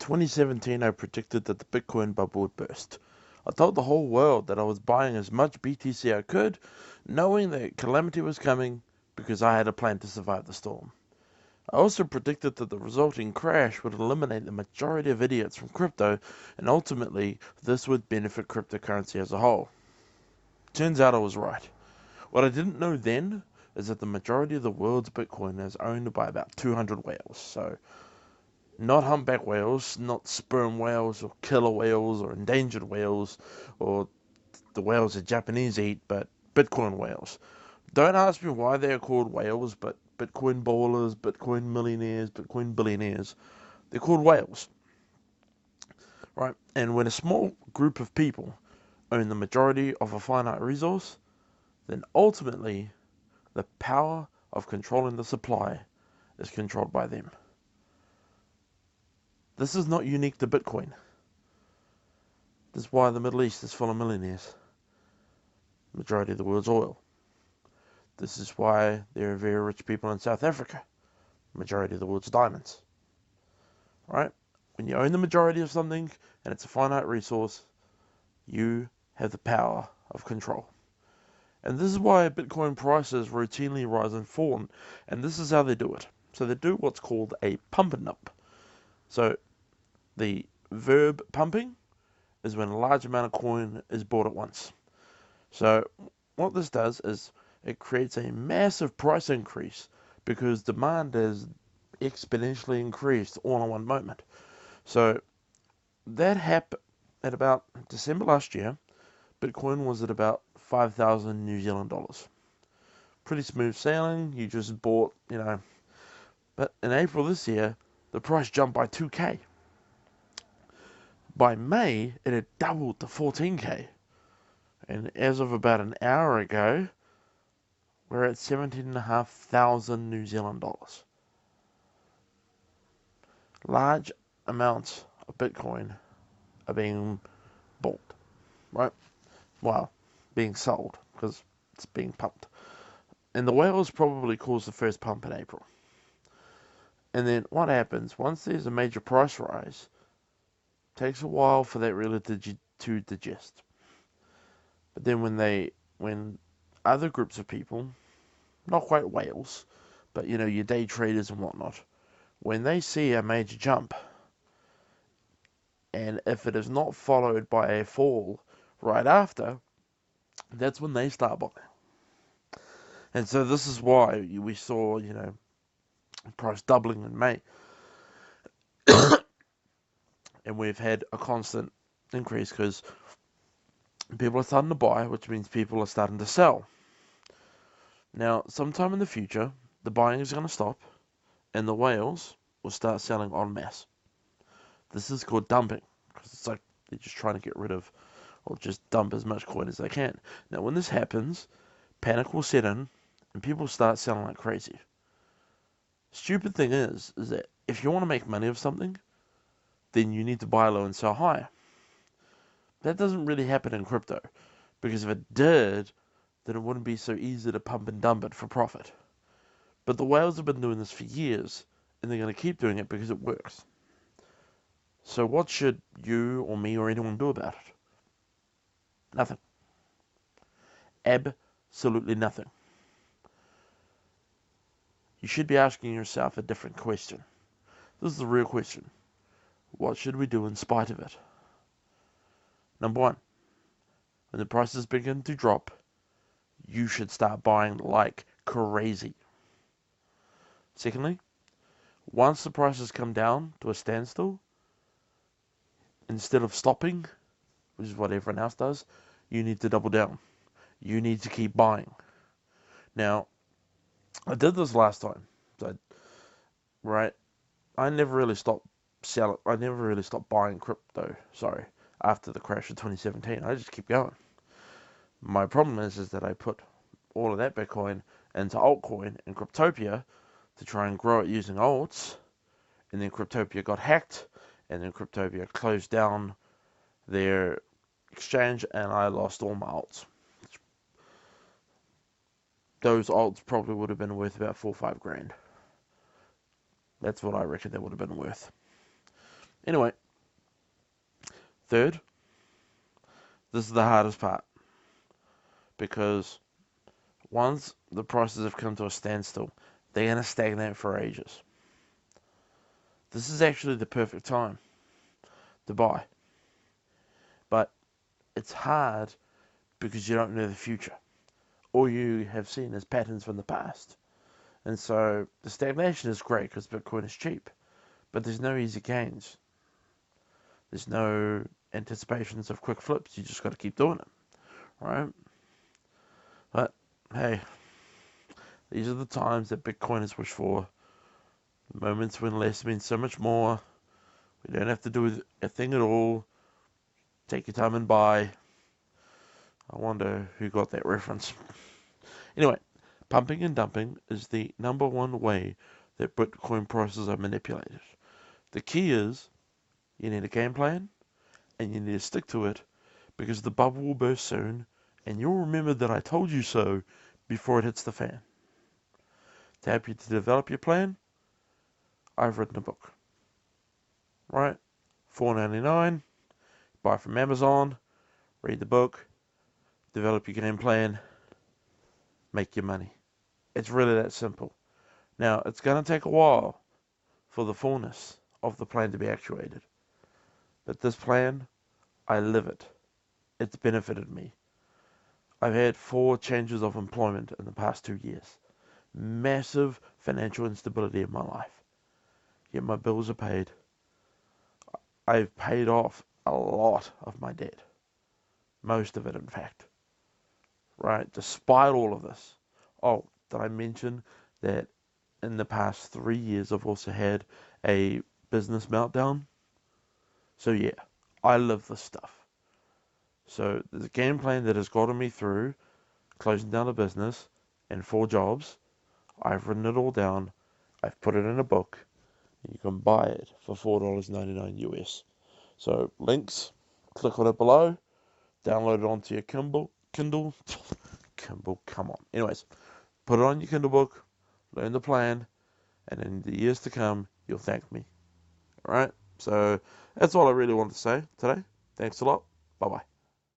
2017, I predicted that the Bitcoin bubble would burst. I told the whole world that I was buying as much BTC I could, knowing that calamity was coming because I had a plan to survive the storm. I also predicted that the resulting crash would eliminate the majority of idiots from crypto, and ultimately, this would benefit cryptocurrency as a whole. Turns out I was right. What I didn't know then is that the majority of the world's Bitcoin is owned by about 200 whales. So, not humpback whales, not sperm whales, or killer whales, or endangered whales, or the whales that Japanese eat, but Bitcoin whales. Don't ask me why they are called whales, but Bitcoin ballers, Bitcoin millionaires, Bitcoin billionaires, they're called whales, right? And when a small group of people own the majority of a finite resource, then ultimately the power of controlling the supply is controlled by them. This is not unique to Bitcoin. This is why the Middle East is full of millionaires. The majority of the world's oil. This is why there are very rich people in South Africa. The majority of the world's diamonds. Right? When you own the majority of something and it's a finite resource, you have the power of control. And this is why Bitcoin prices routinely rise and fall. And this is how they do it. So they do what's called a pump and dump. So the verb pumping is when a large amount of coin is bought at once. So what this does is it creates a massive price increase because demand is exponentially increased all in one moment. So that happened at about December last year. Bitcoin was at about 5,000 New Zealand dollars. Pretty smooth sailing. You just bought, But in April this year, the price jumped by 2K. By May, it had doubled to 14K. And as of about an hour ago, we're at 17,500 New Zealand dollars. Large amounts of Bitcoin are being bought, right? Well, being sold, because it's being pumped. And the whales probably caused the first pump in April. And then what happens, once there's a major price rise, it takes a while for that really to digest. But then when other groups of people, not quite whales, but your day traders and whatnot, when they see a major jump, and if it is not followed by a fall right after, that's when they start buying. And so this is why we saw, price doubling in May. And we've had a constant increase because people are starting to buy, which means people are starting to sell. Now, sometime in the future, the buying is going to stop, and the whales will start selling en masse. This is called dumping, because it's like they're just trying to get rid of, or just dump as much coin as they can. Now, when this happens, panic will set in, and people start selling like crazy. Stupid thing is that if you want to make money of something, then you need to buy low and sell high. That doesn't really happen in crypto, because if it did, then it wouldn't be so easy to pump and dump it for profit. But the whales have been doing this for years, and they're going to keep doing it because it works. So what should you or me or anyone do about it? Nothing. Absolutely nothing. You should be asking yourself a different question. This is the real question. What should we do in spite of it? Number one, when the prices begin to drop, you should start buying like crazy. Secondly, once the prices come down to a standstill, instead of stopping, which is what everyone else does, you need to double down. You need to keep buying. Now, I did this last time, right? I never really stopped buying crypto, after the crash of 2017. I just keep going. My problem is that I put all of that Bitcoin into altcoin and Cryptopia to try and grow it using alts, and then Cryptopia got hacked, and then Cryptopia closed down their exchange, and I lost all my alts. Those alts probably would have been worth about 4 or 5 grand. That's what I reckon they would have been worth. Anyway, third, this is the hardest part, because once the prices have come to a standstill, they're going to stagnate for ages. This is actually the perfect time to buy, but it's hard because you don't know the future. All you have seen is patterns from the past. And so the stagnation is great because Bitcoin is cheap, but there's no easy gains. There's no anticipations of quick flips. You just got to keep doing it, right? But hey, these are the times that Bitcoiners wish for. The moments when less means so much more. We don't have to do a thing at all. Take your time and buy. I wonder who got that reference. Anyway, pumping and dumping is the number one way that Bitcoin prices are manipulated. The key is you need a game plan and you need to stick to it, because the bubble will burst soon and you'll remember that I told you so before it hits the fan. To help you to develop your plan, I've written a book. Right? $4.99. Buy from Amazon. Read the book. Develop your game plan. Make your money. It's really that simple. Now, it's going to take a while for the fullness of the plan to be actuated. But this plan, I live it. It's benefited me. I've had 4 changes of employment in the past 2 years. Massive financial instability in my life. Yet my bills are paid. I've paid off a lot of my debt. Most of it, in fact. Right? Despite all of this. Oh, did I mention that in the past 3 years I've also had a business meltdown? So yeah, I live this stuff. So there's a game plan that has gotten me through closing down a business and 4 jobs. I've written it all down. I've put it in a book. And you can buy it for $4.99 US. So links, click on it below. Download it onto your Kindle. Kindle, come on. Anyways, put it on your Kindle book. Learn the plan. And in the years to come, you'll thank me. Alright? So that's all I really wanted to say today. Thanks a lot. Bye-bye.